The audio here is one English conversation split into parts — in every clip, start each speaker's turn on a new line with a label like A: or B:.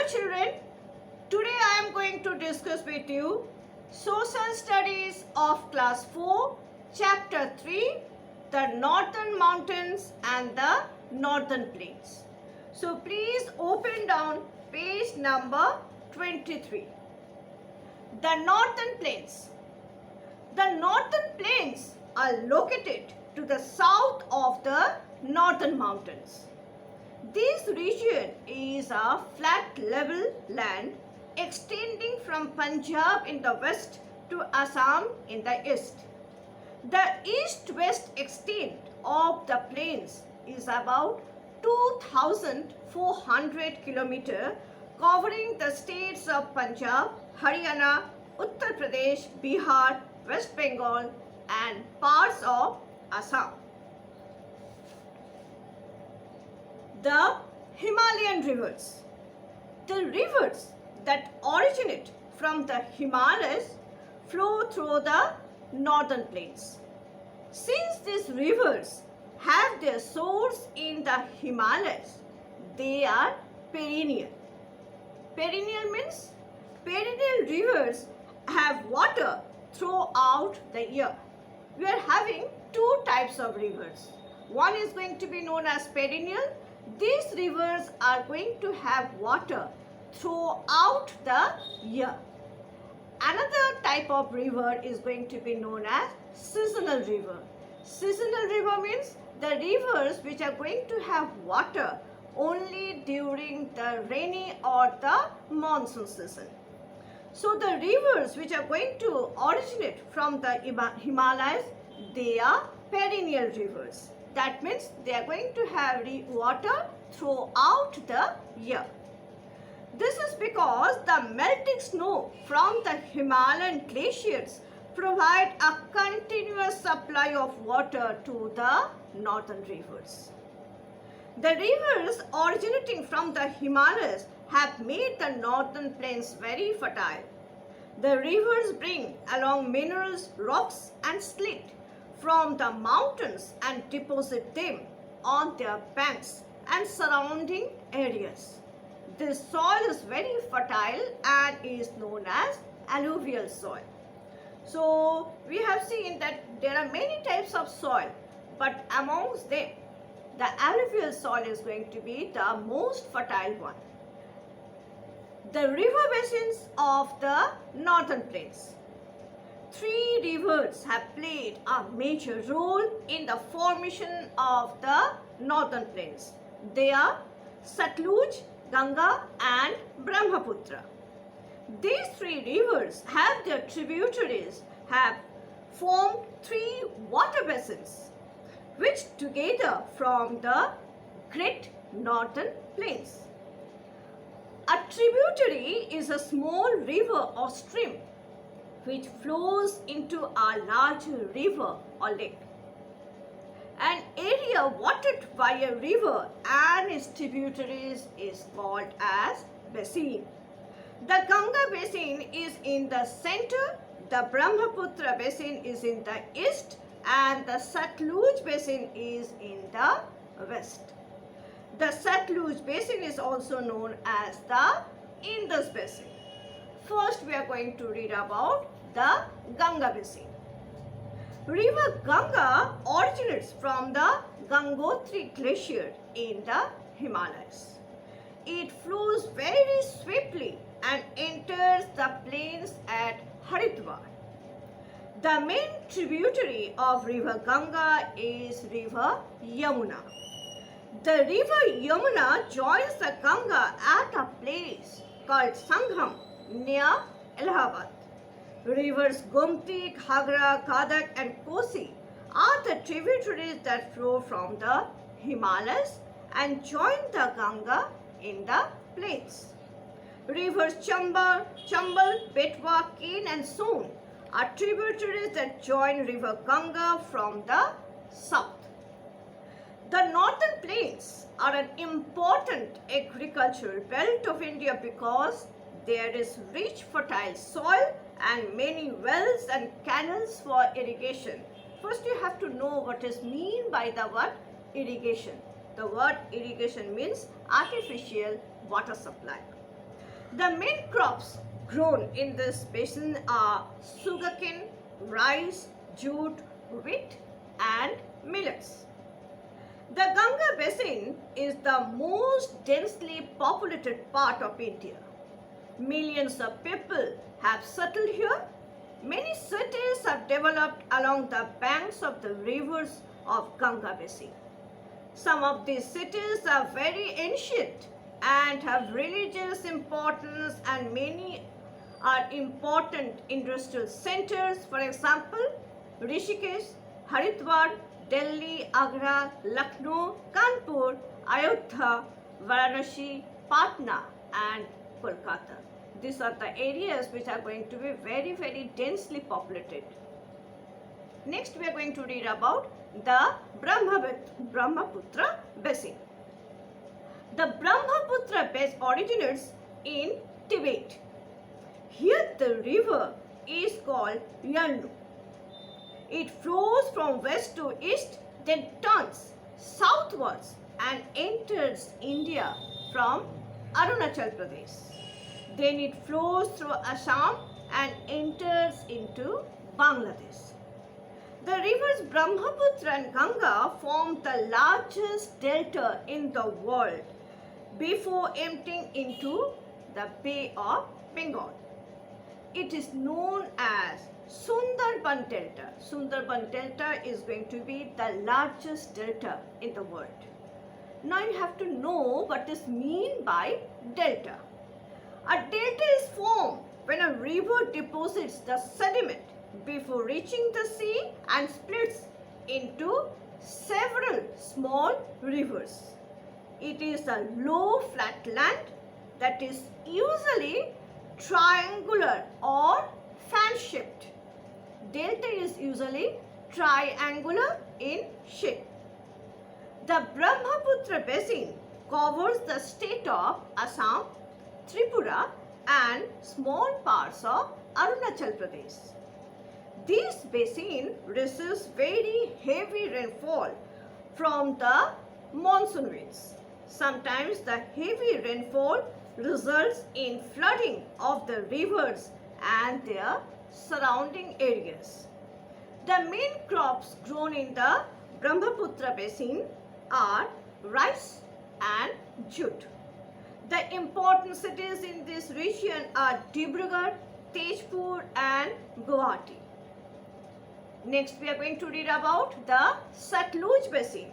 A: children, today I am going to discuss with you Social Studies of Class 4, Chapter 3, the Northern Mountains and the Northern Plains. So please open down page number 23. The Northern Plains. The Northern Plains are located to the south of the Northern Mountains. This region is a flat level land extending from Punjab in the west to Assam in the east. The east-west extent of the plains is about 2,400 km, covering the states of Punjab, Haryana, Uttar Pradesh, Bihar, West Bengal and parts of Assam. The Himalayan rivers. The rivers that originate from the Himalayas flow through the northern plains. Since these rivers have their source in the Himalayas, they are perennial. Perennial means perennial rivers have water throughout the year. We are having two types of rivers. One is going to be known as perennial. These rivers are going to have water throughout the year. Another type of river is going to be known as seasonal river. Seasonal river means the rivers which are going to have water only during the rainy or the monsoon season. So the rivers which are going to originate from the Himalayas, they are perennial rivers. That means they are going to have water throughout the year. This is because the melting snow from the Himalayan glaciers provide a continuous supply of water to the northern rivers. The rivers originating from the Himalayas have made the northern plains very fertile. The rivers bring along minerals, rocks and slate from the mountains and deposit them on their banks and surrounding areas. This soil is very fertile and is known as alluvial soil. So we have seen that there are many types of soil, but amongst them the alluvial soil is going to be the most fertile one. The river basins of the northern plains. Three rivers have played a major role in the formation of the northern plains. They are Satluj, Ganga and Brahmaputra. These three rivers have their tributaries have formed three water basins which together form the Great Northern Plains. A tributary is a small river or stream which flows into a larger river or lake. An area watered by a river and its tributaries is called as basin. The Ganga basin is in the center, the Brahmaputra basin is in the east and the Satluj basin is in the west. The Satluj basin is also known as the Indus basin. First we are going to read about the Ganga basin. River Ganga originates from the Gangotri glacier in the Himalayas. It flows very swiftly and enters the plains at Haridwar. The main tributary of river Ganga is river Yamuna. The river Yamuna joins the Ganga at a place called Sangham near Allahabad. Rivers Gomti, Ghagra, Gadak and Kosi are the tributaries that flow from the Himalayas and join the Ganga in the plains. Rivers Chambal, Betwa, Ken and Son are tributaries that join river Ganga from the south. The northern plains are an important agricultural belt of India because there is rich fertile soil and many wells and canals for irrigation. First you have to know what is mean by the word irrigation. The word irrigation means artificial water supply. The main crops grown in this basin are sugarcane, rice, jute, wheat, and millets. The Ganga basin is the most densely populated part of India. Millions of people have settled here. Many cities have developed along the banks of the rivers of Ganga basin. Some of these cities are very ancient and have religious importance, and many are important industrial centers. For example, Rishikesh, Haridwar, Delhi, Agra, Lucknow, Kanpur, Ayodhya, Varanasi, Patna, and Kolkata. These are the areas which are going to be very, very densely populated. Next, we are going to read about the Brahmaputra basin. The Brahmaputra basin originates in Tibet. Here the river is called Yandu. It flows from west to east, then turns southwards and enters India from Arunachal Pradesh. Then it flows through Assam and enters into Bangladesh. The rivers Brahmaputra and Ganga form the largest delta in the world before emptying into the Bay of Bengal. It is known as Sundarban Delta. Sundarban Delta is going to be the largest delta in the world. Now you have to know what is meant by delta. A delta is formed when a river deposits the sediment before reaching the sea and splits into several small rivers. It is a low flat land that is usually triangular or fan-shaped. Delta is usually triangular in shape. The Brahmaputra basin covers the state of Assam, Tripura, and small parts of Arunachal Pradesh. This basin receives very heavy rainfall from the monsoon winds. Sometimes the heavy rainfall results in flooding of the rivers and their surrounding areas. The main crops grown in the Brahmaputra basin are rice and jute. The important cities in this region are Dibrugarh, Tezpur, and Guwahati. Next, we are going to read about the Satluj basin.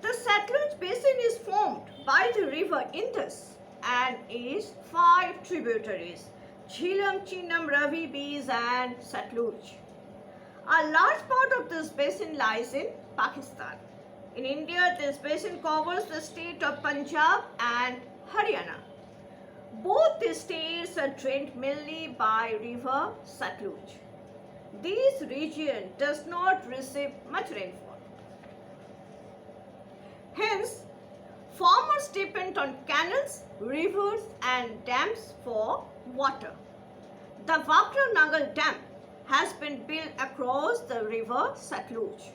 A: The Satluj basin is formed by the river Indus and its 5 tributaries: Jhelum, Chenab, Ravi, Beas, and Satluj. A large part of this basin lies in Pakistan. In India, this basin covers the state of Punjab and Haryana. Both the states are drained mainly by river Satluj. This region does not receive much rainfall. Hence, farmers depend on canals, rivers, and dams for water. The Vakra Nangal Dam has been built across the river Satluj.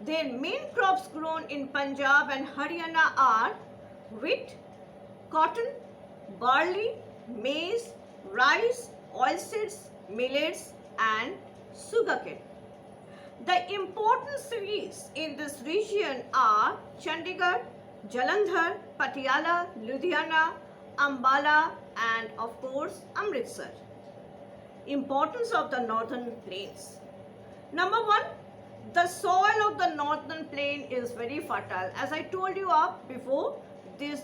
A: Their main crops grown in Punjab and Haryana are wheat, cotton, barley, maize, rice, oilseeds, millets, and sugarcane. The important cities in this region are Chandigarh, Jalandhar, Patiala, Ludhiana, Ambala, and of course Amritsar. Importance of the northern plains. Number 1, the soil of the northern plain is very fertile. As I told you before,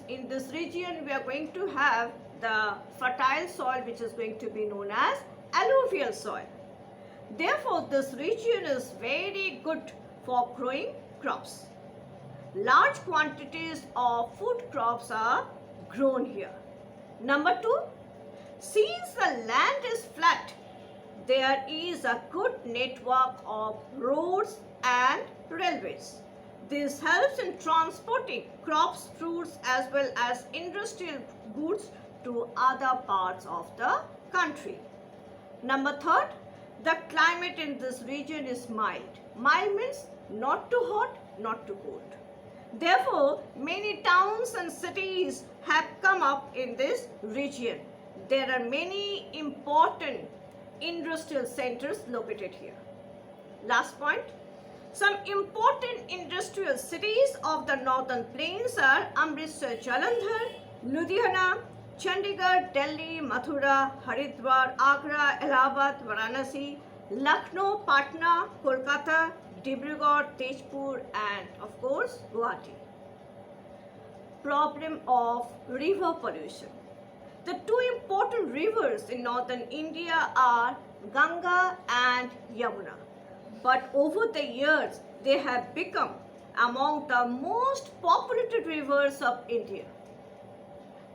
A: in this region we are going to have the fertile soil, which is going to be known as alluvial soil. Therefore, this region is very good for growing crops. Large quantities of food crops are grown here. Number 2, since the land is flat, there is a good network of roads and railways. This helps in transporting crops, fruits, as well as industrial goods to other parts of the country. Number 3, the climate in this region is mild. Mild means not too hot, not too cold. Therefore, many towns and cities have come up in this region. There are many important industrial centers located here. Last point. Some important industrial cities of the northern plains are Amritsar, Jalandhar, Ludhiana, Chandigarh, Delhi, Mathura, Haridwar, Agra, Allahabad, Varanasi, Lucknow, Patna, Kolkata, Dibrugarh, Tezpur, and of course Guwahati. Problem of river pollution. The two important rivers in northern India are Ganga and Yamuna. But over the years, they have become among the most populated rivers of India.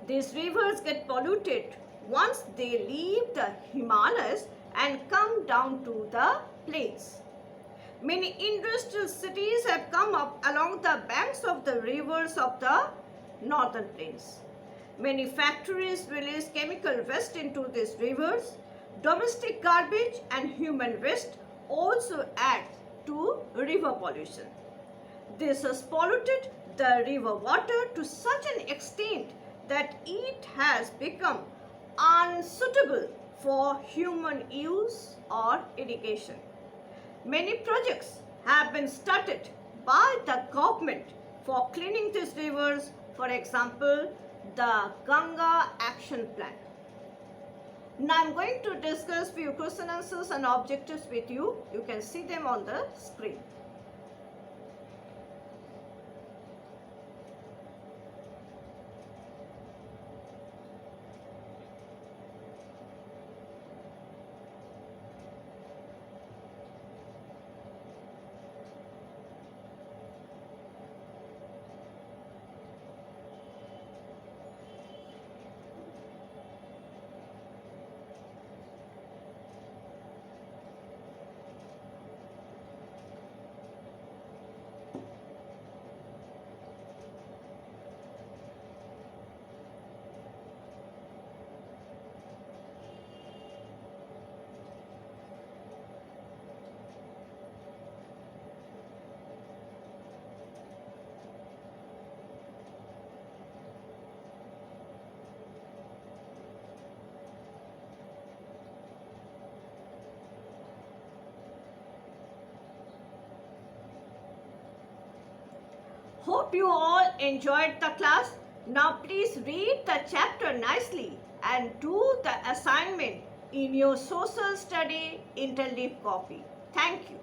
A: These rivers get polluted once they leave the Himalayas and come down to the plains. Many industrial cities have come up along the banks of the rivers of the northern plains. Many factories release chemical waste into these rivers. Domestic garbage and human waste also add to river pollution. This has polluted the river water to such an extent that it has become unsuitable for human use or irrigation. Many projects have been started by the government for cleaning these rivers, for example, the Ganga Action Plan. Now I'm going to discuss few question answers and objectives with you. You can see them on the screen. Hope you all enjoyed the class. Now please read the chapter nicely and do the assignment in your social study interleaf copy. Thank you.